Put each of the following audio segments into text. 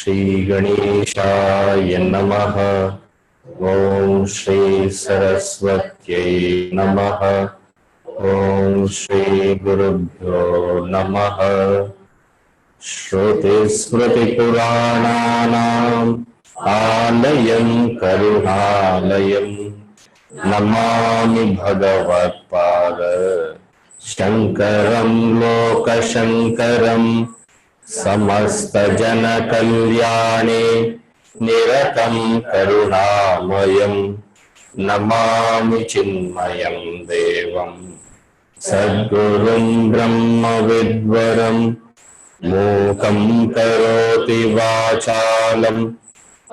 श्री गणेशाय नमः। ओम श्री सरस्वत्यै नमः। ओम श्री गुरुभ्यो नमः। श्रुतिस्मृतिपुराणानाम् आलयं करुणालयं नमामि भगवत्पाद शंकरं लोकशंकरं समस्तजनकल्याणे निरतं करुणामयं नमामि चिन्मयं देवं सद्गुरुं ब्रह्मविद्वरं मूकं करोति वाचालं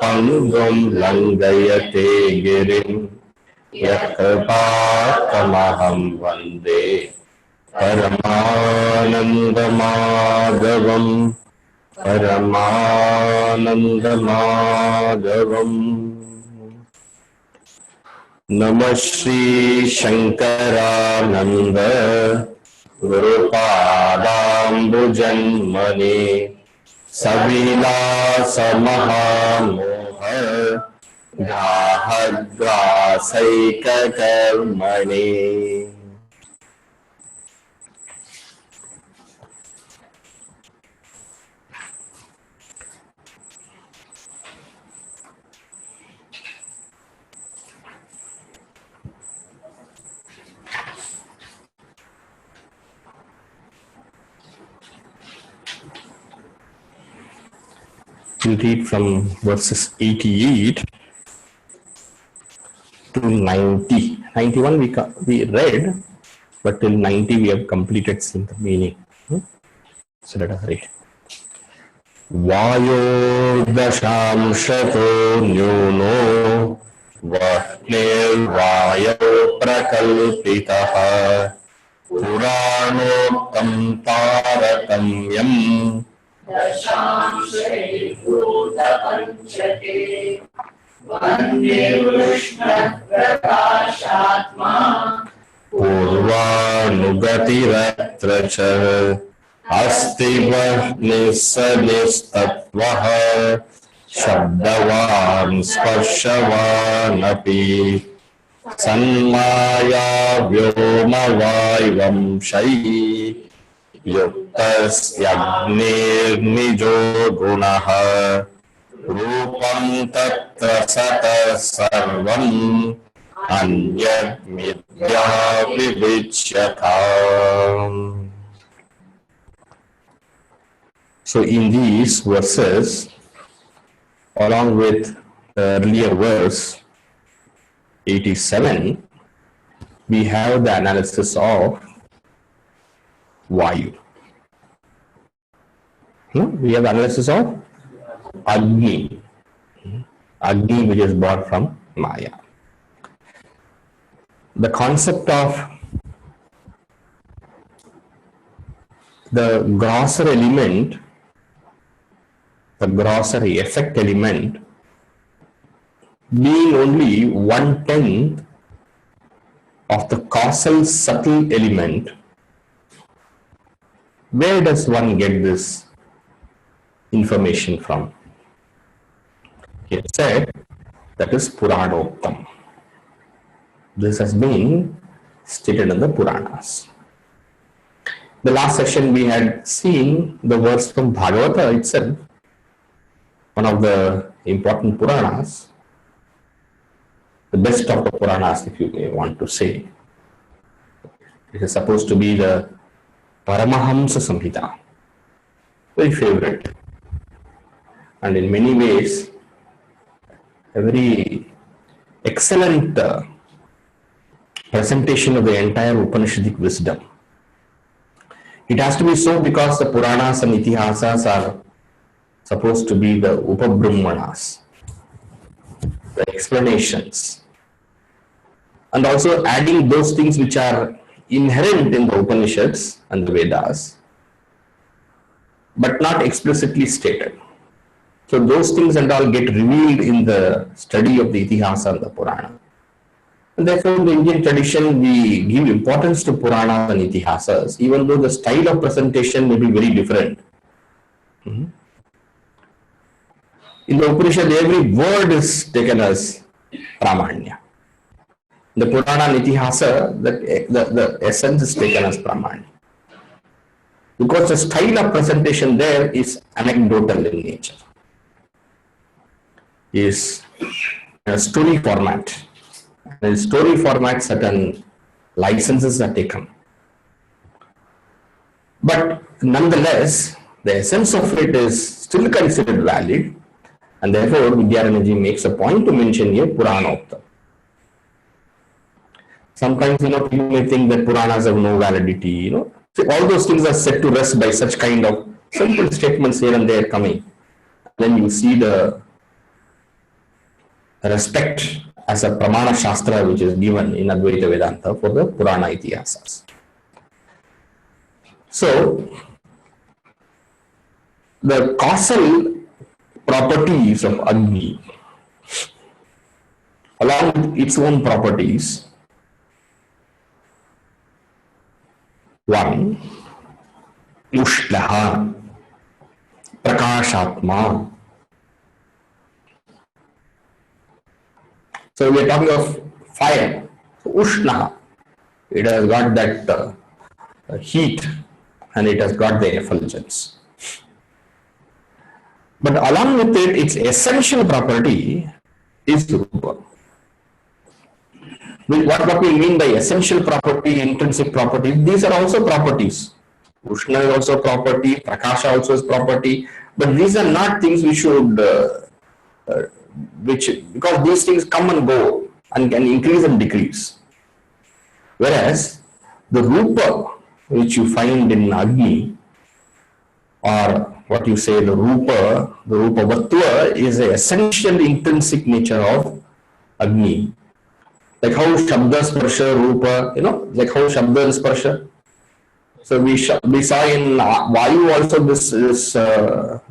पङ्गुं लङ्घयते गिरिं यत्कृपातमहं वन्दे परमानन्दमाधवं परमानन्दमाधवम्। नमः Shri Shankaranand गुरुपादाम्बुजन्मने सविलास महामोह ग्राहग्रासैककर्मणे। We'll read from verses 88 to 90. 91 we read, but till 90 we have completed seeing the meaning. So let us read. Vayo dashamshato nyuno vahner vayo prakalpitaha puranottam tarakamyam दशांशे वन्दे कृष्णप्रकाशात्मा पूर्वानुगतिरत्र च अस्ति वह्निस्सनिस्तत्त्वः शब्दवान् स्पर्शवान् अपि सन्माया व्योमवायवंशैः युक्तस्यग्निर्निजो गुणः रूपं तत्र सतः सर्वम् अन्यद्मिथ्या विविच्यताम्. So in these verses, along with the earlier verse 87, we have the analysis of Vayu. We have analysis of Agni. Agni, which is brought from Maya. The concept of the grosser element, the grosser effect element, being only 1/10 of the causal subtle element. Where does one get this information from? He said that is Puranottam. This has been stated in the Puranas. The last session we had seen the verse from Bhagavata itself, one of the important Puranas, the best of the Puranas, if you may want to say. It is supposed to be the Paramahamsa Samhita, very favorite, and in many ways a very excellent presentation of the entire Upanishadic wisdom. It has to be so because the Puranas and Itihasas are supposed to be the Upabrahmanas, the explanations, and also adding those things which are inherent in the Upanishads and the Vedas, but not explicitly stated. So those things and all get revealed in the study of the Itihasa and the Purana. And therefore, in the Indian tradition, we give importance to Puranas and Itihasas, even though the style of presentation may be very different. In the Upanishad, every word is taken as Pramanya. The Purana and Itihasa, the essence is taken as Pramanya. Because the style of presentation there is anecdotal in nature, is a story format. In story format, certain licenses are taken. But nonetheless, the essence of it is still considered valid, and therefore Vidyaranyji makes a point to mention here Puranoktam. Sometimes, people may think that Puranas have no validity, So all those things are set to rest by such kind of simple statements here and there coming. Then you see the respect as a Pramana Shastra which is given in Advaita Vedanta for the Purana Itihasas. So, the causal properties of Agni, along with its own properties, one, Ushnaha, Prakashatma. So we are talking of fire. So Ushnaha, it has got that heat and it has got the effulgence. But along with it, its essential property is Rupa. What we mean by essential property, intrinsic property, these are also properties. Ushna is also property, Prakasha also is property, but these are not things we should, because these things come and go and can increase and decrease. Whereas the Rupa, which you find in Agni, or what you say the Rupa Vattva is the essential intrinsic nature of Agni. Like how Shabda Sparsha Rupa, like how Shabda and Sparsha. So we saw in Vayu also this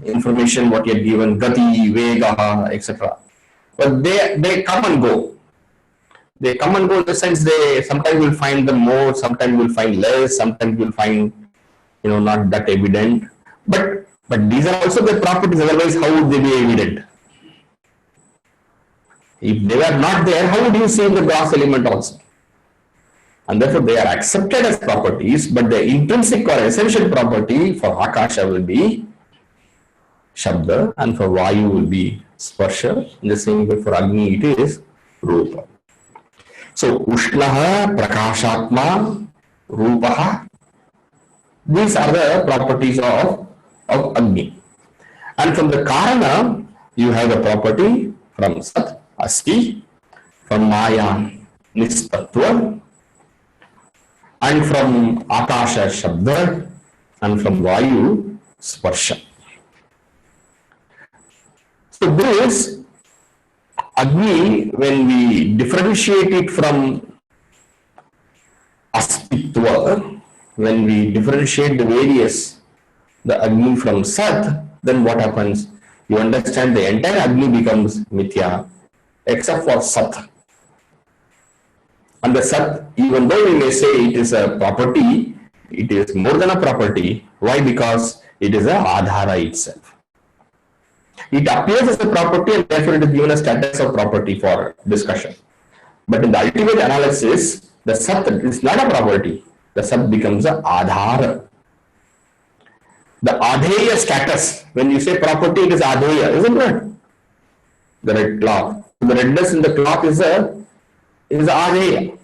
information what you had given, Gati, Vega, etc. But they come and go. They come and go in the sense they sometimes will find them more, sometimes will find less, sometimes will find not that evident. But these are also the properties, otherwise how would they be evident? If they were not there, how would you see the gross element also? And therefore they are accepted as properties, but the intrinsic or essential property for Akasha will be Shabda and for Vayu will be Sparsha. In the same way for Agni it is Rupa. So Ushnaha, Prakashatma, Rupaha, these are the properties of Agni. And from the Karana, you have the property from Sat, Asti, from Maya, Nistatva, and from Akasha, Shabda, and from Vayu, Sparsha. So this Agni, when we differentiate it from Astitva, when we differentiate the Agni from Sat, then what happens? You understand the entire Agni becomes Mithya, except for Sat. And the Sat, even though we may say it is a property, it is more than a property. Why? Because it is a Adhara itself. It appears as a property and therefore it is given a status of property for discussion. But in the ultimate analysis, the Sat is not a property. The Sat becomes a Adhara. The Adheya status, when you say property, it is Adheya, isn't it? The red cloth. The redness in the cloth is Adheya.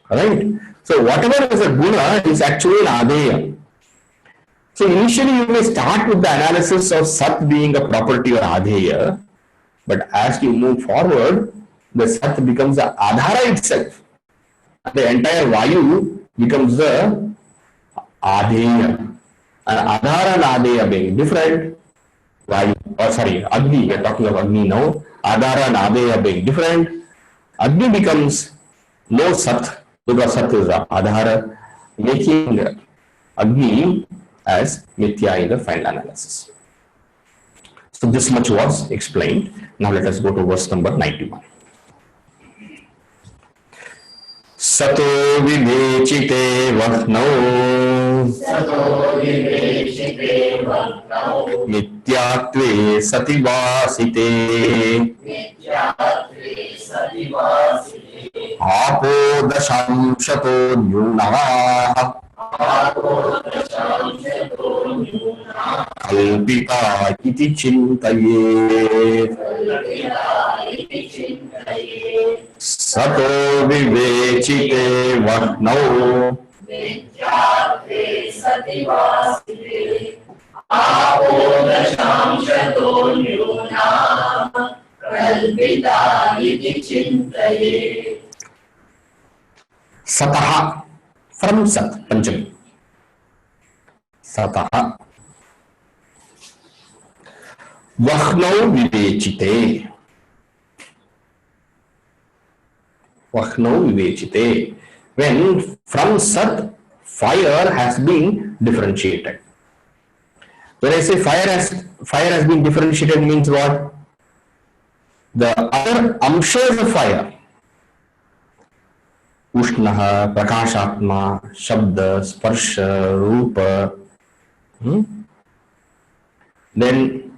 Right? So whatever is a guna is actually an Adheya. So initially you may start with the analysis of Sat being a property or Adheya, But as you move forward, the Sat becomes the Adhara itself. The entire Vayu becomes the Adheya. And Adhara and Adheya being different, Vayu, Agni, we are talking of Agni now. Adhara and Adheya being different, Agni becomes more Sat because Sat is the Adhara, making Agni as Mithya in the final analysis. So this much was explained. Now let us go to verse number 91. Sato vivechite vahnau mityatve sativasite apo dashamshato nyunah kalpita iti chintayet. Sato vivechite vahnau Satah, from Sat, Panchami. Satah Vahnau vivechite. Vahnau vivechite. When from Sat, fire has been differentiated. When I say fire has been differentiated means what? The other amshas of fire, Ushnaha, Prakashatma, Shabda, Sparsha, Rupa, then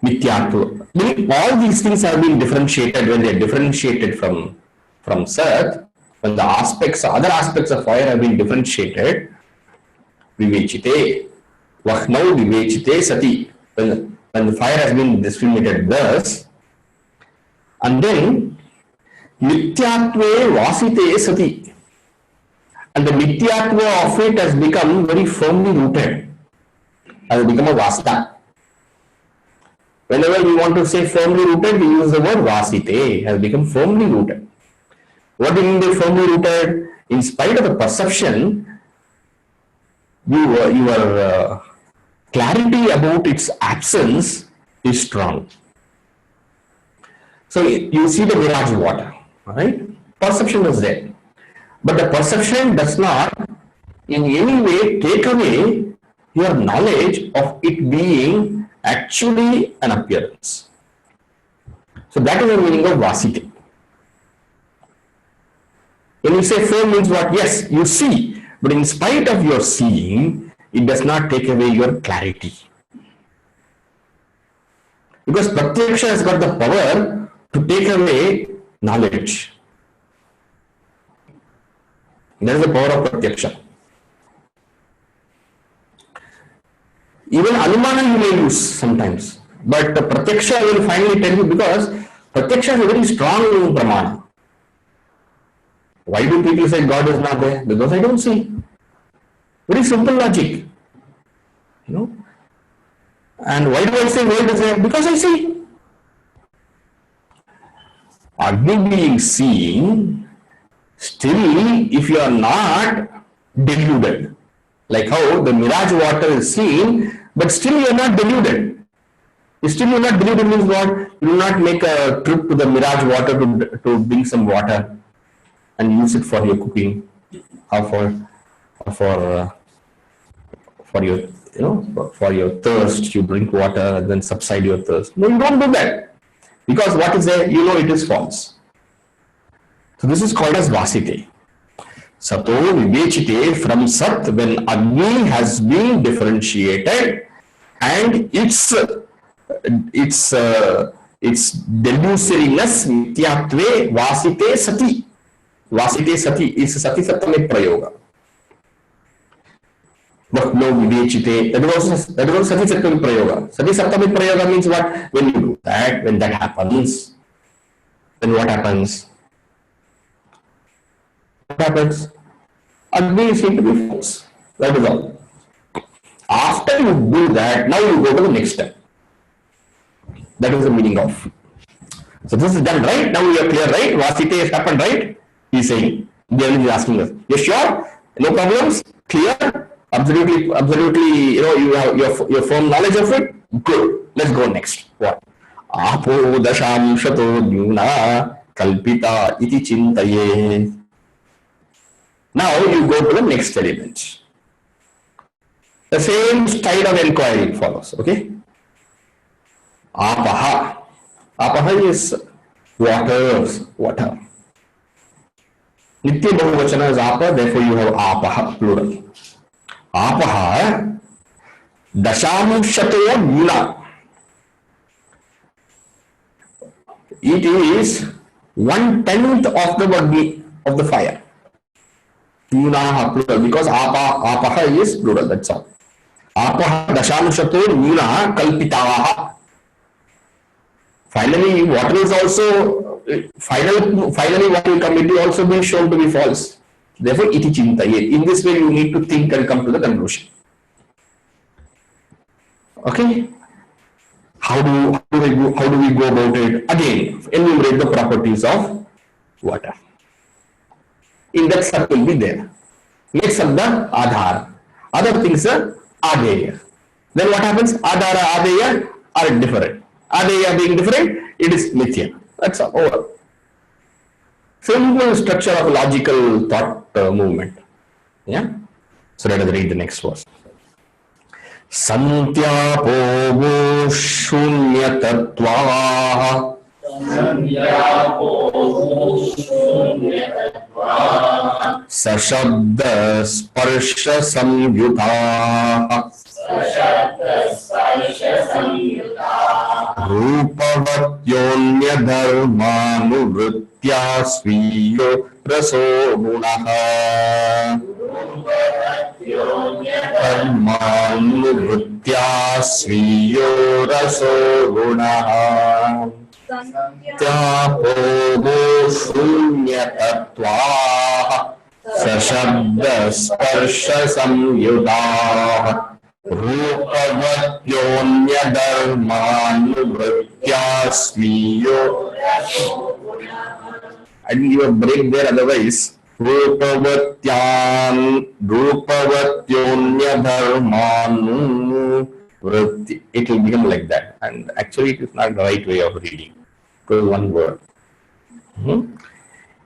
Mithyatva. All these things have been differentiated. When they are differentiated from Sat, when the other aspects of fire have been differentiated, Vivechite, Vahnau Vivechite Sati, when the fire has been discriminated thus, and then Mithyatve Vasite Sati, and the Mithyatva of it has become very firmly rooted, has become a Vasta. Whenever we want to say firmly rooted, we use the word Vasite, has become firmly rooted. What do you mean by firmly rooted? In spite of the perception, your clarity about its absence is strong. So you see the mirage water, right? Perception is there. But the perception does not in any way take away your knowledge of it being actually an appearance. So that is the meaning of Vasite. When you say firm means what? Yes, you see, but in spite of your seeing, it does not take away your clarity. Because Pratyaksha has got the power to take away knowledge. That is the power of Pratyaksha. Even Anumana you may use sometimes, but Pratyaksha will finally tell you, because Pratyaksha is a very strong Pramana. Why do people say God is not there? Because I don't see. Very simple logic. And why do I say world is there? Because I see. Agni being seen, still if you are not deluded, like how the mirage water is seen, but still you are not deluded. Still you are not deluded means what? You do not make a trip to the mirage water to bring some water and use it for your cooking or for your for your thirst. You drink water and then subside your thirst. No, you don't do that, because what is there, it is false. So this is called as Vasite. Sato Vivechite, from Sat, when Agni has been differentiated and its delusoriness Mithyatve Vasite Sati. Vasite Sati is Sati Satame Prayoga. Vahnau Vivechite, that is also Sati Satame Prayoga. Sati Satame Prayoga means what? When you do that, when that happens, then what happens? What happens? Agni is going to be false. That is all. After you do that, now you go to the next step. That is the meaning of So this is done, right? Now we are clear, right? Vasite has happened, right? He's saying. Devan is asking us. You sure? No problems? Clear? Absolutely, absolutely, you have your firm knowledge of it? Good. Let's go next. What? Apo dasham shato nyuna kalpita iti chintaye. Now you go to the next element. The same style of inquiry follows, okay? Apaha. Apaha is water. Nitya Bahuvachana is apa, therefore you have apaha, plural. Apaha dashamshato nyuna. It is 1/10 of the fire. Nyuna plural, because apaha is plural, that's all. Apaha dashamshato nyuna kalpitaha. Finally, water is also finally what will come, it will also be shown to be false. Therefore, iti chintaye. In this way, you need to think and come to the conclusion. Okay. How do we go about it? Again, enumerate the properties of water. In that sat will be there. Next sat the adhar. Other things are adeya. Then what happens? Adhara, adeya are different. Adeya being different, it is mithya. That's all. Over. Simple structure of logical thought movement. Yeah. So let us read the next verse. Santyapo shunyatva sashabda sparsha samyuta रूपवत्योन्य धर्मानुवृत्त्या स्वीयो रसो गुणः धर्मानुवृत्त्या स्वीयो रसो गुणः त्यापोगो शून्यतत्त्वाः सशब्द स्पर्श संयुताः रूपवत्योन्यधर्मानुवृत्त्या स्वीयो. I didn't give a break there, otherwise रूपवत्योन्यधर्मानुवृत्ति, it will become like that, and actually it is not the right way of reading. It was one word.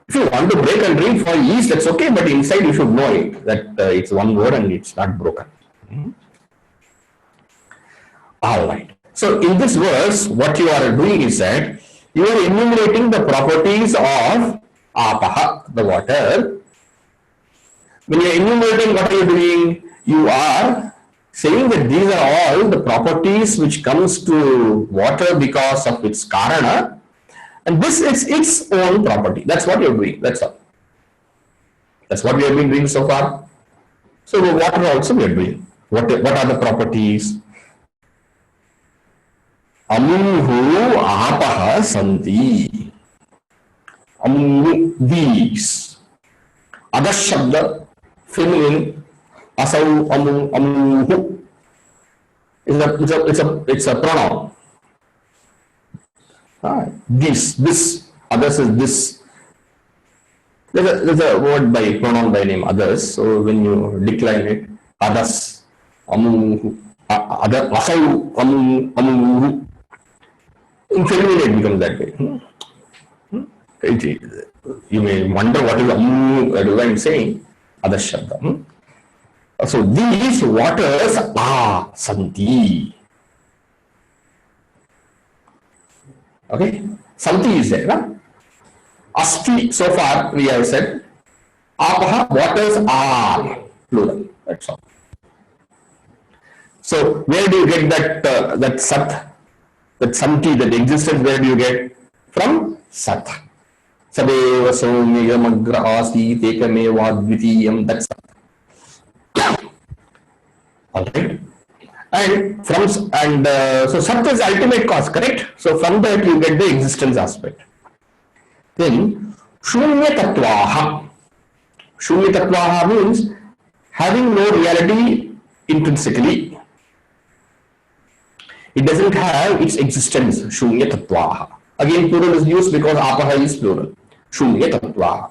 If you want to break and read for ease, that's okay, but inside you should know it, that it's one word and it's not broken. All right. So in this verse, what you are doing is that you are enumerating the properties of apaha, the water. When you are enumerating, what are you doing? You are saying that these are all the properties which comes to water because of its karana, and this is its own property. That's what you are doing. That's all. That's what we have been doing so far. So the water also we are doing. What are the properties? Amuhu apaha santi. Amuhu, these. Other shabda, feminine, asau, amuhu. It's a pronoun. This, others is this. There's a word by pronoun by name others. So when you decline it, others, amuhu, other, asau, amuhu. In feminine it becomes that way. You may wonder what is I'm saying. Other shabda. So these waters are santi. Okay, santi is there. Huh? Asti, so far we have said. Apaha, waters are plural. That's all. So where do you get that sat? That santi, that existence, where do you get? From sat. Sadeva somyam agra asit ekameva dvitiyam, that's sat. Alright. And from so sat is ultimate cause, correct? So from that you get the existence aspect. Then shunya tattvaha. Shunya tattvaha means having no reality intrinsically. It doesn't have its existence, shunya tattvaha. Again, plural is used because apaha is plural. Shunya tattva.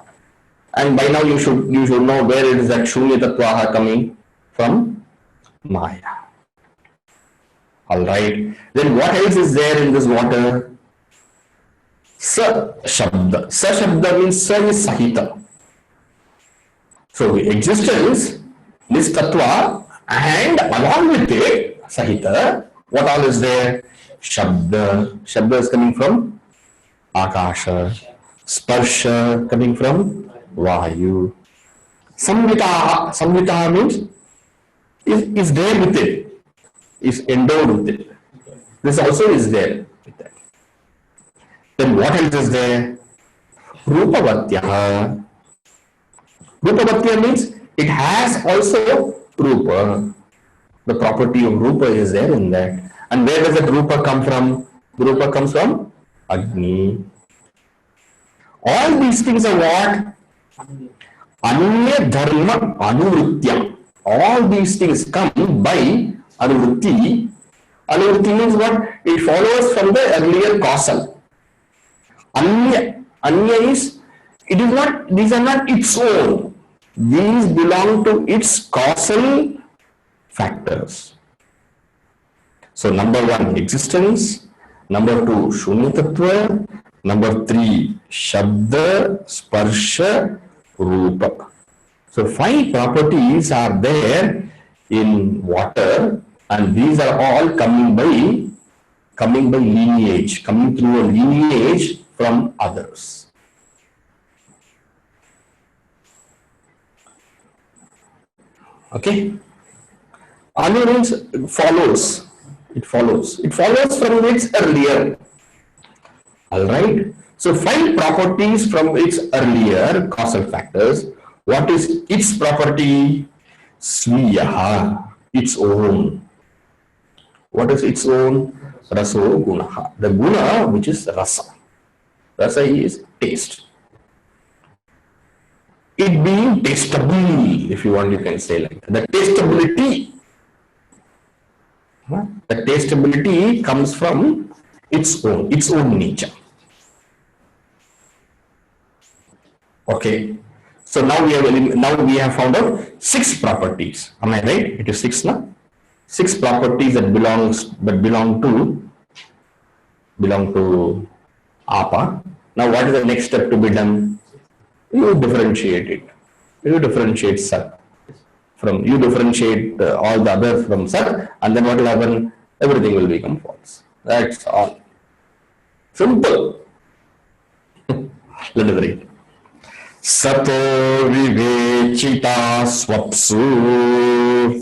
And by now you should know where it is that Shunya tattva coming from. Maya. Alright. Then what else is there in this water? Sa Shabda. Sa Shabda means Sa is Sahita. So existence, this tattva, and along with it, Sahita, what all is there? Shabda. Shabda is coming from Akasha. Sparsha coming from Vayu. Samvita. Samvita means is there with it. Is endowed with it. This also is there with that. Then what else is there? Rupavatya. Rupavatya means it has also Rupa. The property of Rupa is there in that. And where does that Rupa come from? Rupa comes from Agni. All these things are what? Anya Dharma Anuvritya. All these things come by Anuvritti. Anuvritti means what? It follows from the earlier causal. Anya is, it is not, these are not its own. These belong to its causal factors. So number one, existence. Number two, Shunya Tattva. Number three, Shabda, Sparsha, Rupa. So five properties are there in water, and these are all coming by lineage, coming through a lineage from others. Okay? Anu means follows. It follows. It follows from its earlier. Alright? So five properties from its earlier causal factors. What is its property? Sviyaha. Its own. What is its own? Raso gunaha. The guna which is rasa. Rasa is taste. It being tastable, if you want, you can say like that. The tastability. The tastability comes from its own nature. Okay. So now we have found out six properties. Am I right? It is six now. Six properties that belong to apa. Now what is the next step to be done? You differentiate it. You differentiate Sat from, you differentiate all the others from Sat, and then what will happen? Everything will become false. That's all. Simple. Let us read. Sato vivechita swapsu.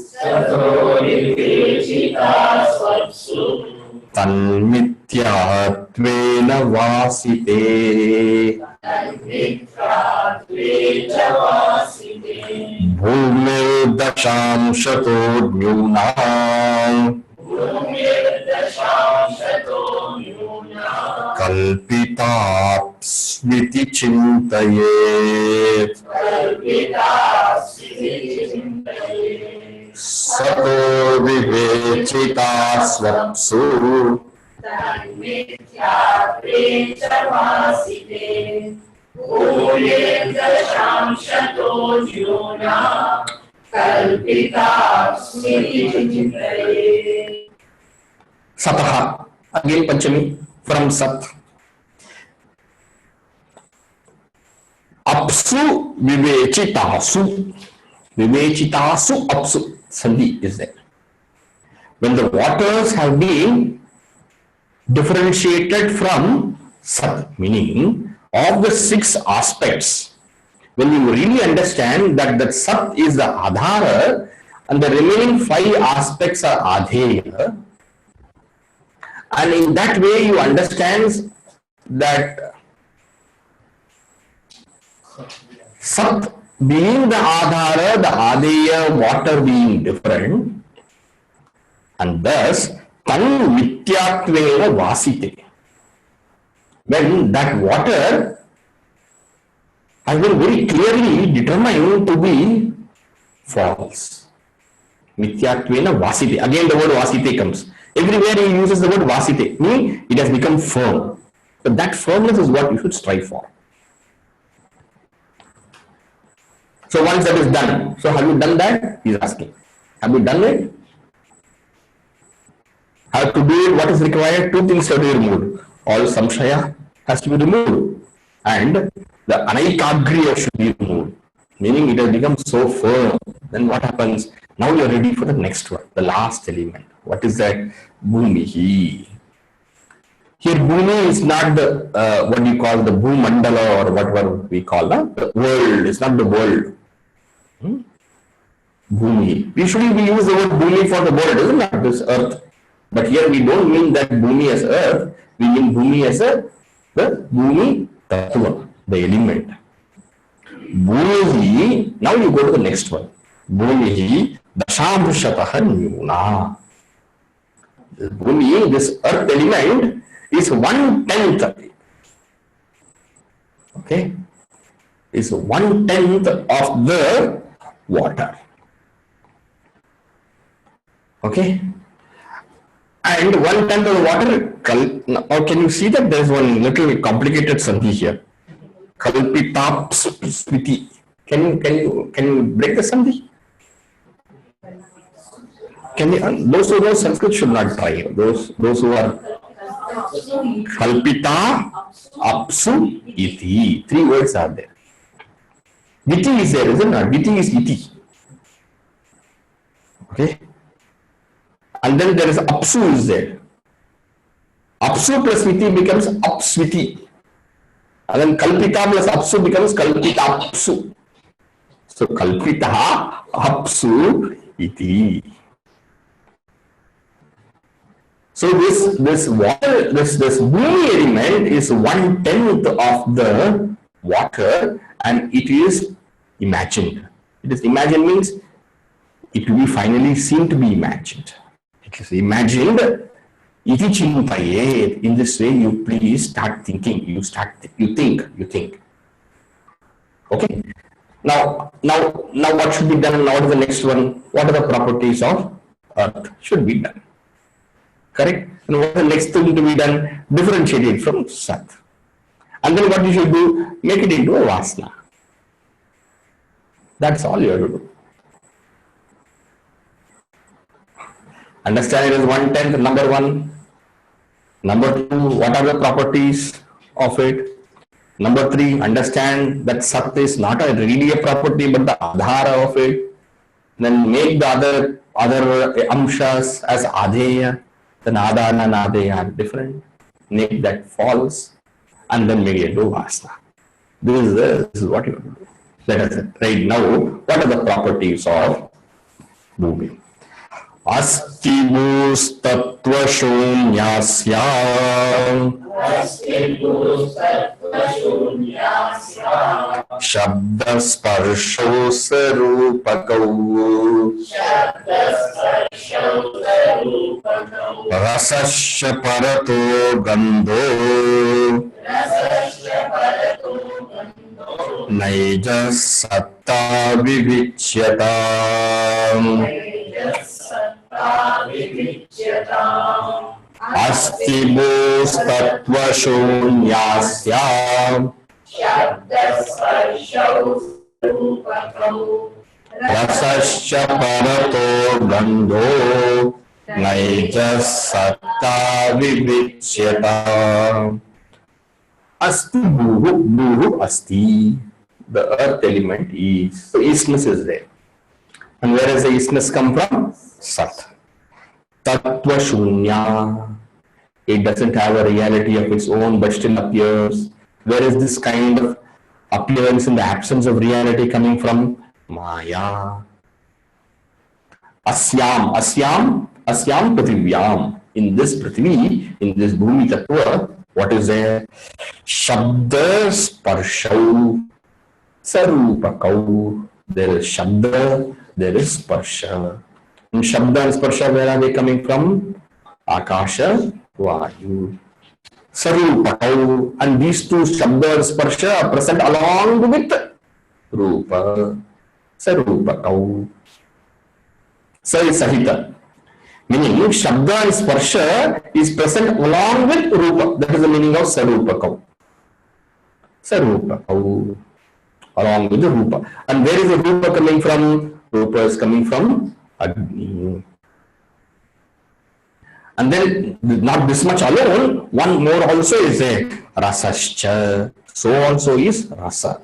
Sato vivechita swapsu. Tanmityātvena vāsite. Tanmityātvena vāsite. Bhūmirdashamshato nyūnām. Bhūmirdashamshato nyūnām. Kalpitāpsviti chintayet. Kalpitāpsviti chintayet. Sato vivechita swapsu. Tanmityātvena vāsite. Bhūmirdashamshato nyūnām. Kalpitāpsviti chintayet. Sataha. Again Panchami from Sat. Apsu vivechitasu. Vivechitasu apsu. Sandhi is there. When the waters have been differentiated from Sat, meaning of the six aspects, when you really understand that Sat is the Adhara and the remaining five aspects are Adheya, and in that way you understand that Sat being the Adhara, the Adheya, water being different, and thus Tan Vityatvena Vasite. When that water has been very clearly determined to be false. Mityatvena Vasite. Again the word Vasite comes. Everywhere he uses the word Vasite, meaning it has become firm. So that firmness is what you should strive for. So once that is done, so have you done that? He is asking. Have you done it? How to do it? What is required? Two things have to be removed. All samshaya has to be removed, and the anaikagriya should be removed. Meaning it has become so firm. Then what happens? Now you are ready for the next one, the last element. What is that? Bhumihi. Here, Bhumi is not the what you call the Bhumandala or whatever we call the world. It's not the world. Bhumi. Usually we use the word Bhumi for the world, isn't it? This earth. But here we don't mean that Bhumi as earth. We mean Bhumi as the Bhumi Tattva, the element. Bhumihi. Now you go to the next one. Bhumihi Dashamrushataha Nyuna. Bhumi, this earth element, is 1/10. Okay, is 1/10 of the water. Okay, and 1/10 of the water. Now, can you see that there is one little complicated sandhi here? Kalpitapsviti. Can you break the sandhi? Can you, those who know Sanskrit should not try. Those who are Kalpita, Apsu, Iti. Three words are there. Viti is there, isn't it? Viti is Iti. Okay. And then there is Apsu is there. Apsu plus Viti becomes Apsviti. And then Kalpita plus Apsu becomes Kalpita Apsu. So Kalpita, Apsu, Iti. So this water, this Bhumi element is 1/10 of the water, and it is imagined. It is imagined means it will be finally seen to be imagined. It is imagined. Iti chintaye. In this way, you please start thinking. You think. Okay. Now, what should be done? Now, the next one. What are the properties of earth? Should be done. Correct? And what is the next thing to be done? Differentiate it from Sat. And then what you should do? Make it into a Vasana. That's all you have to do. Understand it is 1/10, number one. Number two, what are the properties of it? Number three, understand that Sat is not really a property but the Adhara of it. Then make the other Amshas as Adheya. Then Adana and Adeya are different. Make that false, and then make it do Vasana. This is what you have to do. Let us right now. What are the properties of Bhumi? Asti bhustattva shunyasya shabda sparsho sarupakau rasasya parato gandho naija satta vivichyata. Asti bhustattva shunyasya rasasya parato gandho naija satta vivichyata. Asti bhuhu asti. The earth element is. So isness is there. And where does the isness come from? Sat. Tattva shunya. It doesn't have a reality of its own but still appears. Where is this kind of appearance in the absence of reality coming from? Maya. Asyam Prithvivyam. In this Prithvi, in this Bhumi Tattva, what is there? Shabda Sparshau Sarupakau. There is Shabda, there is Sparsha. And Shabda and Sparsha, where are they coming from? Akasha, Vayu. Sarupakau. And these two Shabda and Sparsha are present along with Rupa. Sarupakau. Sahita. Meaning, Shabda and Sparsha is present along with Rupa. That is the meaning of Sarupakau. Sarupakau. Along with the Rupa. And where is the Rupa coming from? Rupa is coming from Agni. And then, not this much alone, one more also is a Rasascha. So also is Rasa.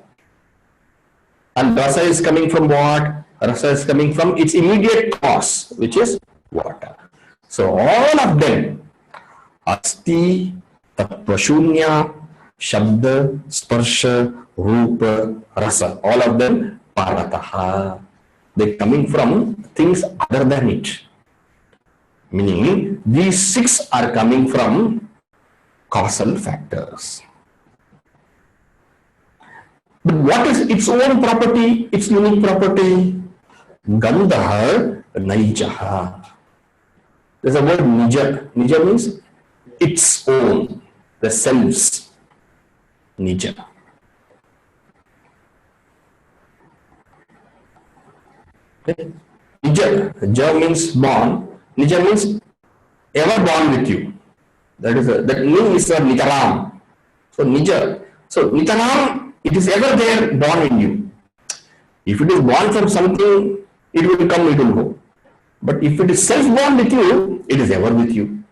And Rasa is coming from what? Rasa is coming from its immediate cause, which is water. So all of them, Asti, Tattvashunya, Shabda, Sparsha, Rupa, Rasa, all of them Parataha. They coming from things other than it. Meaning, these six are coming from causal factors. But what is its own property, its unique property? Gandha Naijaha. There's a word Nija. Nija means its own, the selves. Nija. Okay. Nija. Ja means born. Nija means ever born with you. That means is a Nitaram. So Nija. So Nitaram, it is ever there, born in you. If it is born from something, it will come, it will go. But if it is self-born with you, it is ever with you.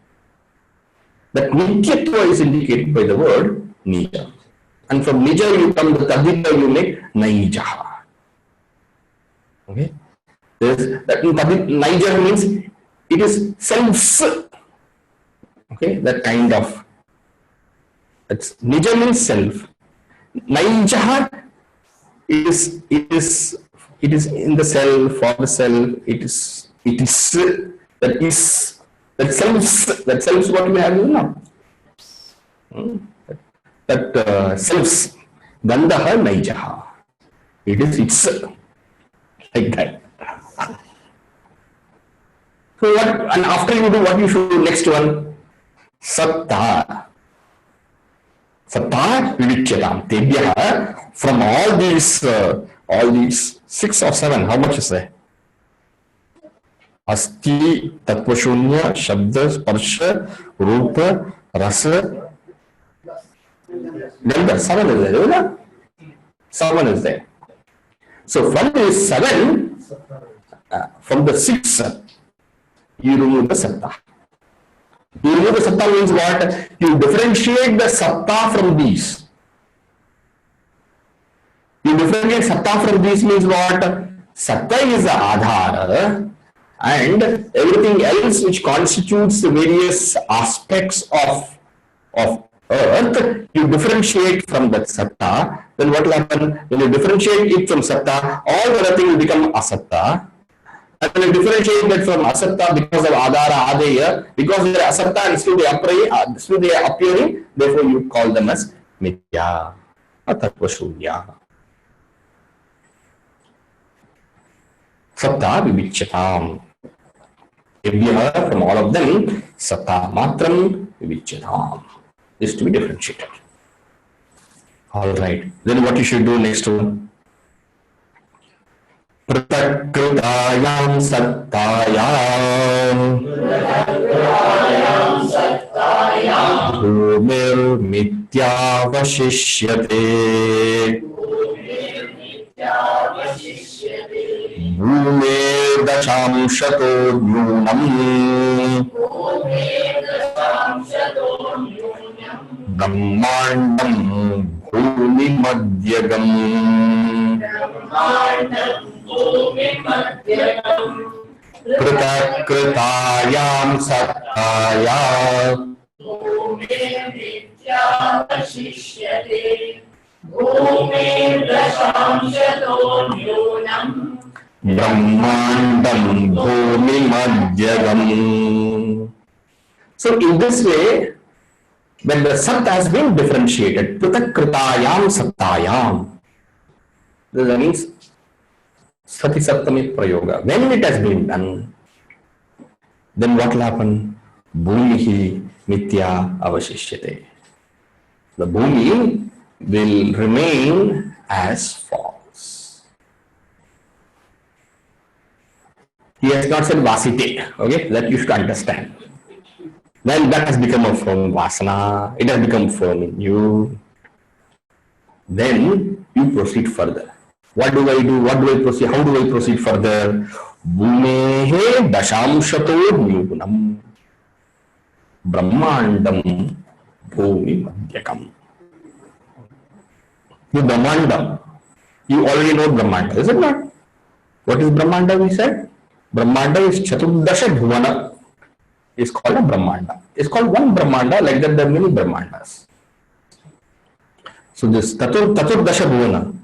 That Nityatva is indicated by the word Nija. And from Nija you come, the Tadita you make Naijaha. Okay? That Naija means it is self. Okay? That kind of. That's, Nija means self. Naijaha is in the self, for the self, that self what we have now. That selves, Gandaha Naijaha. It is its like that. So what, and after you do what you should do, next one, Satta. Satta Vivichatam. Tebhyaha, from all these 6 or 7, how much is there? Asti, Tattvashunya, Shabda, Sparsha, Rupa, Rasa, Gandha. 7 is there, right? 7 is there. So from this 7, from the 6, you remove the Satta. You remove the Satta means what? You differentiate the Satta from these. You differentiate Satta from these means what? Satta is the Adhara, and everything else which constitutes the various aspects of earth, you differentiate from that Satta. Then what will happen? When you differentiate it from Satta, all the other things will become Asatta. And when you differentiate that from Asatta because of Adhara, Adeya, because they are Asatta and still they are appearing, therefore you call them as Mithya or Tattvashunya. Satta Vivicchatam. From all of them, Satta Matram Vivicchatam is to be differentiated. Alright, then what you should do next one? Pratakrutayam Sattayam Bhumir Mityavashishyate Bhume Dashamshato Nyunam Brahmandam Bhumi Madhyagam Pratakrutayam Sattayam Brahmandam Bhumi Madhyagam. So in this way, when the Sat has been differentiated, Pratakrutayam Sattayam, that means Sati Saptami Prayoga. When it has been done, then what will happen? Bhumihi Mithya Avashishyate. The Bhumi will remain as false. He has not said Vasite. Okay, that you should understand. Then that has become a firm Vasana. It has become firm in you. Then you proceed further. What do I do? What do I proceed? How do I proceed further? Bhumehe dashamshato nyugunam brahmandam bhumi madhyakam. The Brahmanda. You already know Brahmanda, is it not? What is Brahmanda, we said? Brahmanda is Chaturdasha Bhuvana. Is called a Brahmanda. It's called one Brahmanda, like that there are many Brahmandas. So this Taturdasha Bhuvana.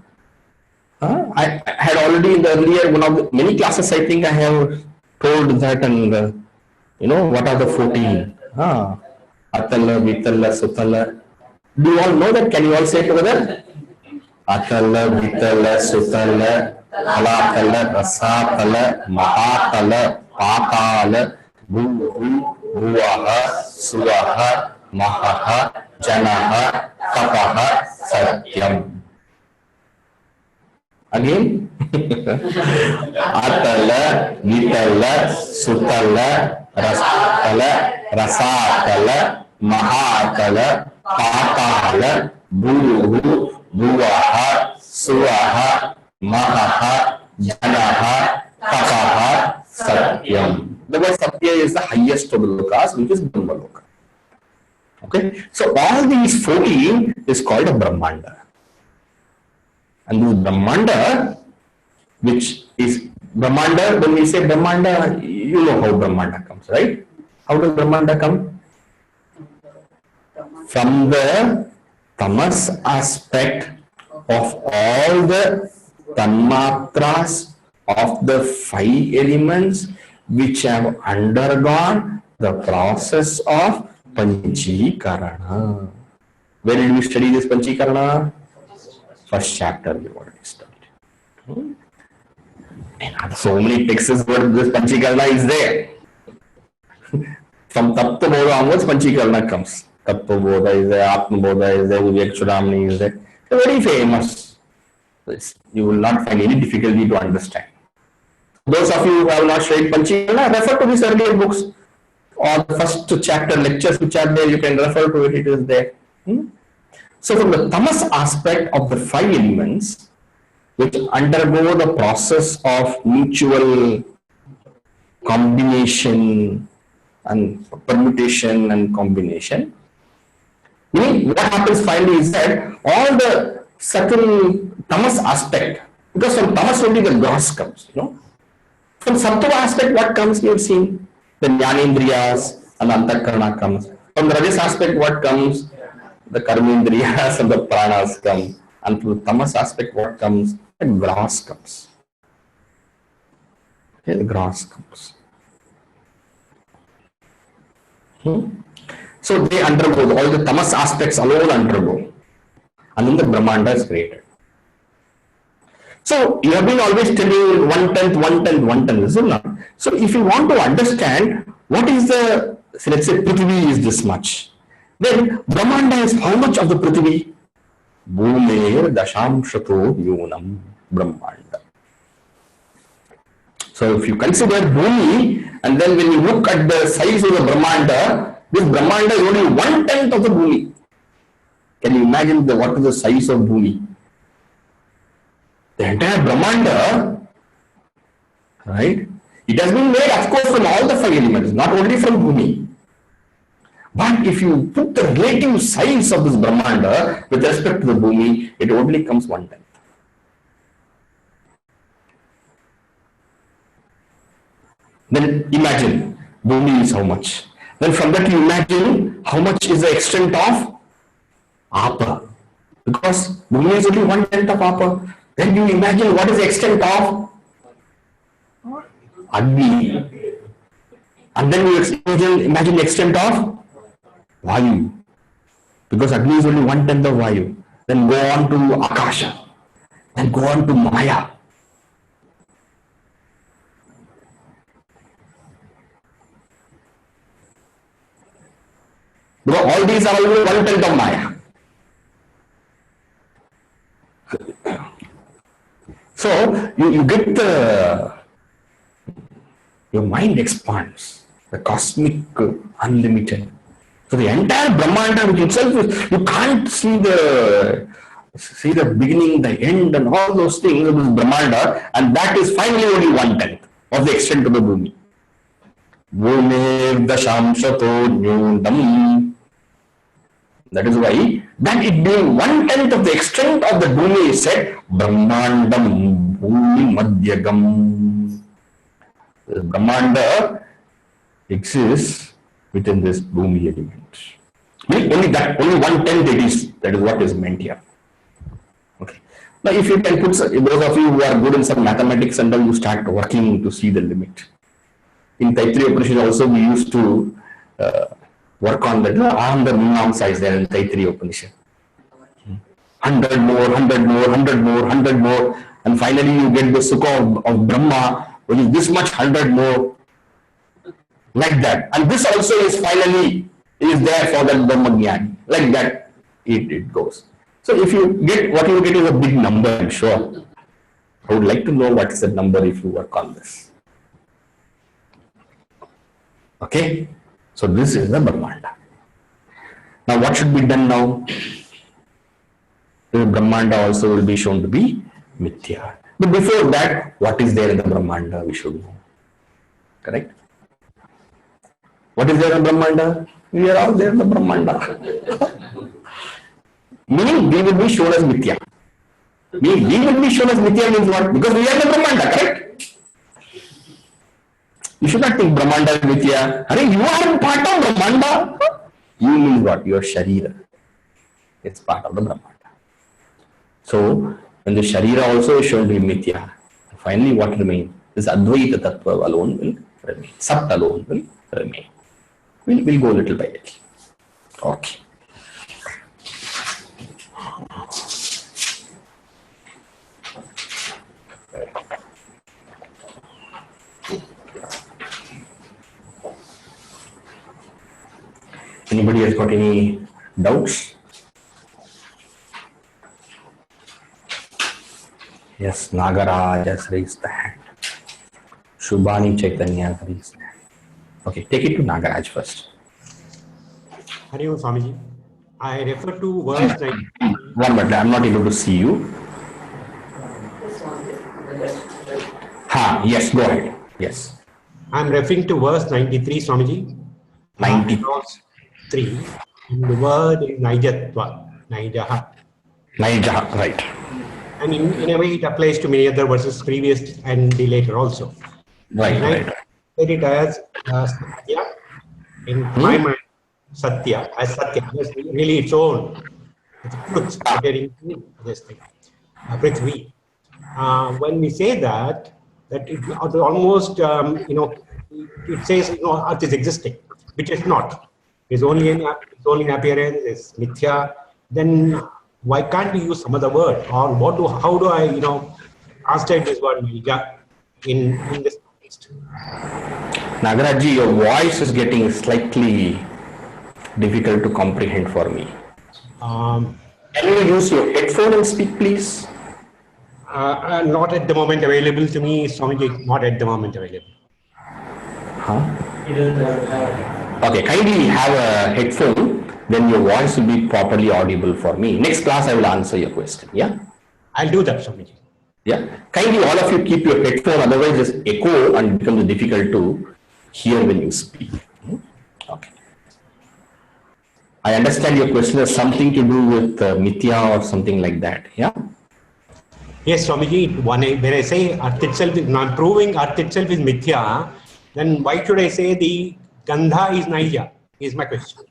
I had already in the earlier one of the many classes, I think I have told that, and what are the 14? Atala, Vitala, Sutala. Do you all know that? Can you all say together? Atala, Vitala, Sutala, Alatala, Rasatala, Mahatala, Patala, Bhu, Bhuvaha, Suvaha, Mahaha, Janaha, Tapaha, Satyam. Again, Atala, Vitala, Sutala, Rasatala, Rasatala, Mahatala, Patala, Bhu, Bhuvaha, Suvaha, Mahaha, Janaha, Tapaha, Satyam. The word Satya is the highest of the lokas, which is Brahma Loka. Okay, so all these 14 is called a Brahmanda. And this Brahmanda, which is Brahmanda, when we say Brahmanda, you know how Brahmanda comes, right? How does Brahmanda come? From the tamas aspect of all the tanmatras of the 5 elements which have undergone the process of Panchikarana. Where did we study this Panchikarana? First chapter we already studied. And so many texts where this Panchikarana is there. From Tattva Bodha onwards, Panchikarana comes. Tattva Bodha is there, Atma Bodha is there, Vivek Chudamani is there. They're very famous. You will not find any difficulty to understand. Those of you who have not studied Panchikarana, refer to these earlier books or the first chapter lectures which are there, you can refer to it, it is there. So from the tamas aspect of the 5 elements which undergo the process of mutual combination and permutation and combination, what happens finally is that all the subtle tamas aspect, because from tamas only the gross comes, From sattva aspect what comes, you have seen, the jnanendriyas and antakarana comes. From the rajas aspect what comes, the karmendriyas and the pranas come. And from the tamas aspect what comes, the gross comes. Okay, the gross comes. So they undergo, all the tamas aspects alone undergo. And then the Brahmanda is created. So you have been always telling 1/10, 1/10, 1/10, isn't it? So if you want to understand what is the, let's say Prithvi is this much, then Brahmanda is how much of the Prithvi? Bhumer dashamshato yunam Brahmanda. So if you consider Bhumi, and then when you look at the size of the Brahmanda, this Brahmanda is only 1/10 of the Bhumi. Can you imagine what is the size of Bhumi? The entire Brahmanda, right? It has been made, of course, from all the 5 elements, not only from Bhumi. But if you put the relative size of this Brahmanda with respect to the Bhumi, it only comes 1/10. Then imagine Bhumi is how much. Then from that you imagine how much is the extent of Apa. Because Bhumi is only 1/10 of Apa. Then you imagine what is the extent of Agni. And then you imagine the extent of Vayu. Because Agni is only 1/10 of Vayu. Then go on to Akasha. Then go on to Maya. Because all these are only 1/10 of Maya. So you get the your mind expands. The cosmic unlimited. So the entire Brahmanda, which itself is, you can't see the beginning, the end, and all those things of this Brahmanda, and that is finally only 1/10 of the extent of the Bhumi. Bhumir dashamshato nyundam. That is why, that it being 1/10 of the extent of the Bhumi is said, Brahmandam Bhumi Madhyagam. The Brahmanda exists within this Bhumi element. Only 1/10 it is, that is what is meant here. Okay. Now if you can put, those of you who are good in some mathematics and then you start working to see the limit. In Taittiriya Upanishad also we used to work on that, on the Mimamsa is there in Taittiriya Upanishad. 100 more, 100 more, 100 more, 100 more, and finally you get the Sukha of Brahma, which is this much 100 more, like that. And this also is finally is there for the Brahmagyan, like that it goes. So if you get, what you get is a big number, I'm sure. I would like to know what is the number if you work on this. Okay, so this is the Brahmanda. Now what should be done now? The Brahmanda also will be shown to be Mithya. But before that, what is there in the Brahmanda we should know. Correct? What is there in the Brahmanda? We are all there in the Brahmanda. Meaning we will be shown as Mithya. Meaning we will be shown as Mithya means what? Because we are the Brahmanda, correct? You should not think Brahmanda is Mithya. Are you are part of Brahmanda? You means what? Your Sharira. It's part of the Brahmanda. So when the Sharira also is shown to be Mithya, finally what remains? This Advaita Tattva alone will remain. Sat alone will remain. We'll go little by little. Okay. Anybody has got any doubts? Yes, Nagaraj has raised the hand. Shubhani Chaitanya has raised the hand. Okay, take it to Nagaraj first. Hari Om Swamiji. I refer to verse 93. One minute, I'm not able to see you. Yes, go ahead. Yes. I'm referring to verse 93, Swamiji. 93. And the word is Naijatva. Naijaha. Naijaha, right. And in a way it applies to many other verses previous and the later also. Right, right. It as Satya. In my mind, Satya as Satya. It's really its own. It's truth appearing to this thing. Prithvi. When we say that it almost, it says, Earth is existing, which is not. It's only an appearance, it's Mithya. Then why can't we use some other word? Or how do I, translate this word Naija in this context? Nagarajji, your voice is getting slightly difficult to comprehend for me. Can you use your headphone and speak, please? Not at the moment available to me, Swamiji, not at the moment available. Okay, kindly have a headphone, then your voice will be properly audible for me. Next class I will answer your question, yeah? I'll do that, Swamiji. Yeah, kindly all of you keep your headphone, otherwise just echo and it becomes difficult to hear when you speak. Okay. I understand your question has something to do with Mithya or something like that, yeah? Yes, Swamiji, when I say Earth itself is not proving Earth itself is Mithya, then why should I say the Gandha is Naija? Is my question.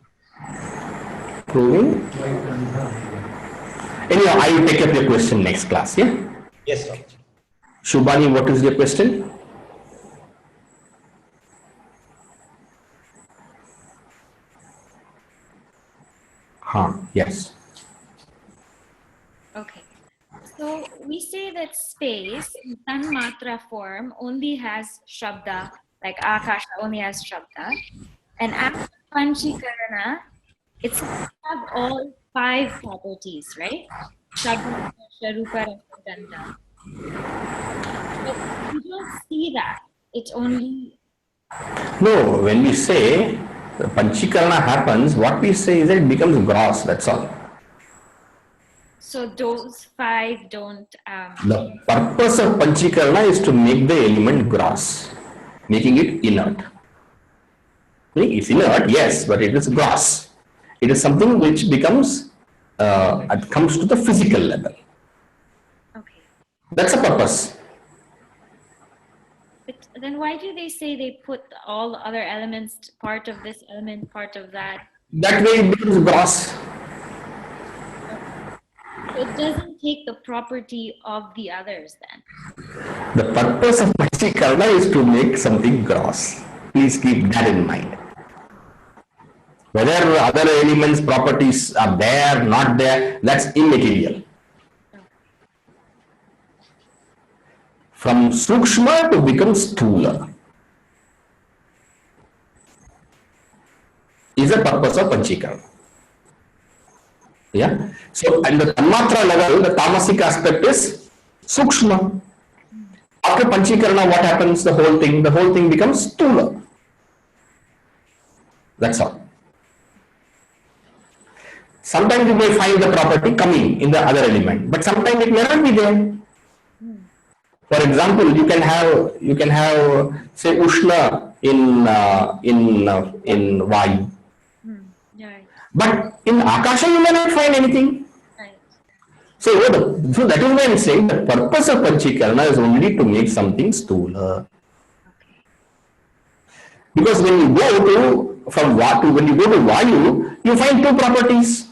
Proving? Anyhow, I will take up your question next class, yeah? Yes, sir. Shubhani, what is your question? Yes. Okay. So we say that space in Tanmatra form only has Shabda, like Akasha only has Shabda. And after Panchikarana, it's have all 5 properties, right? Shabda, Rupa, Rasa, Gandha. But we don't see that. It's only No, when we say Panchikarana happens, what we say is that it becomes gross, that's all. So those five don't. The purpose of Panchikarana is to make the element gross, making it inert. It's inert, yes, but it is gross. It is something which becomes, it comes to the physical level. Okay. That's the purpose. But then why do they say they put all other elements, part of this element, part of that? That way it becomes gross. It doesn't take the property of the others then. The purpose of Panchikarana is to make something gross. Please keep that in mind. Whether other elements' properties are there, not there, that's immaterial. From Sukshma to become Sthula is the purpose of Panchikarana. Yeah. So at the Tanmatra level, the tamasic aspect is Sukshma. After Panchikarana, what happens? The whole thing becomes Sthula. That's all. Sometimes you may find the property coming in the other element, but sometimes it may not be there. For example, you can have say Ushna in Vayu, Right. but in Akasha you may not find anything. Right. So that is why I'm saying the purpose of Panchikarana is only to make something Sthula. Because when you go to when you go to Vayu, you find two properties.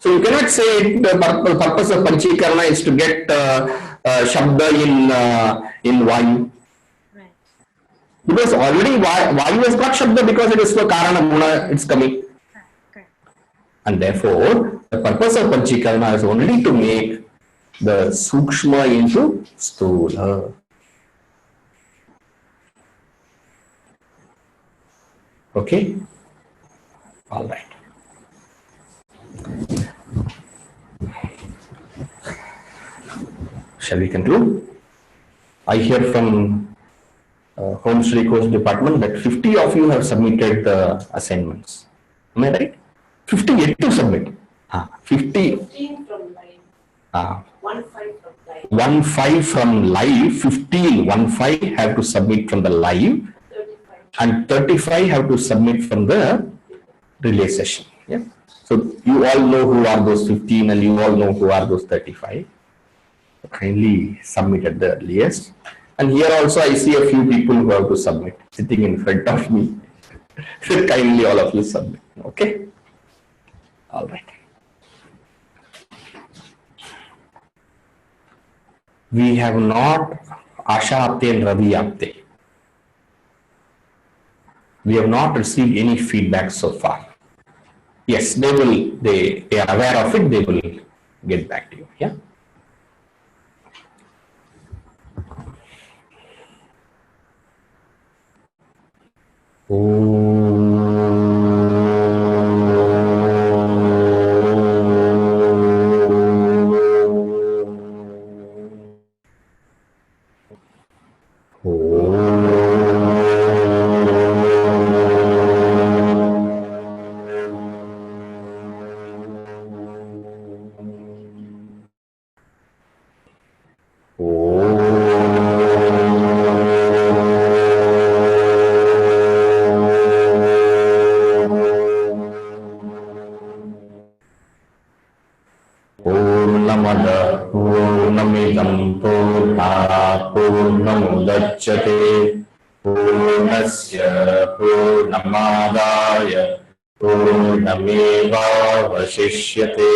So you cannot say the purpose of Panchikarana is to get Shabda in Vayu. Right. Because already Vayu has got Shabda because it is for Karana Guna, it's coming. Correct. And therefore, the purpose of Panchikarana is only to make the Sukshma into Sthula. Okay? Alright. Shall we conclude? I hear from Home Study Course Department that 50 of you have submitted the assignments. Am I right? 50 yet to submit. 50. 15 from live. 1-5 from live. 1-5 from live, 15, 1-5 have to submit from the live, 35. and 35 have to submit from the relay session. Yeah. So you all know who are those 15 and you all know who are those 35. Kindly submit at the earliest. And here also I see a few people who have to submit sitting in front of me. So kindly all of you submit. Okay. All right. We have not Asha Apte and Ravi Apte. We have not received any feedback so far. Yes, they are aware of it, they will get back to you. Yeah. Purnamada Purnamidam Purna Purnamudachyate Purnasya Purnamadaya Purnameva Vashishyate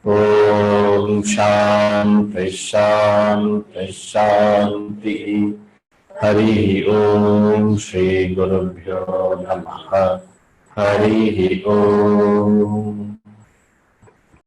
Om Shanti Shanti Shanti Hari Om Shri Gurubhyo Namaha Hari Om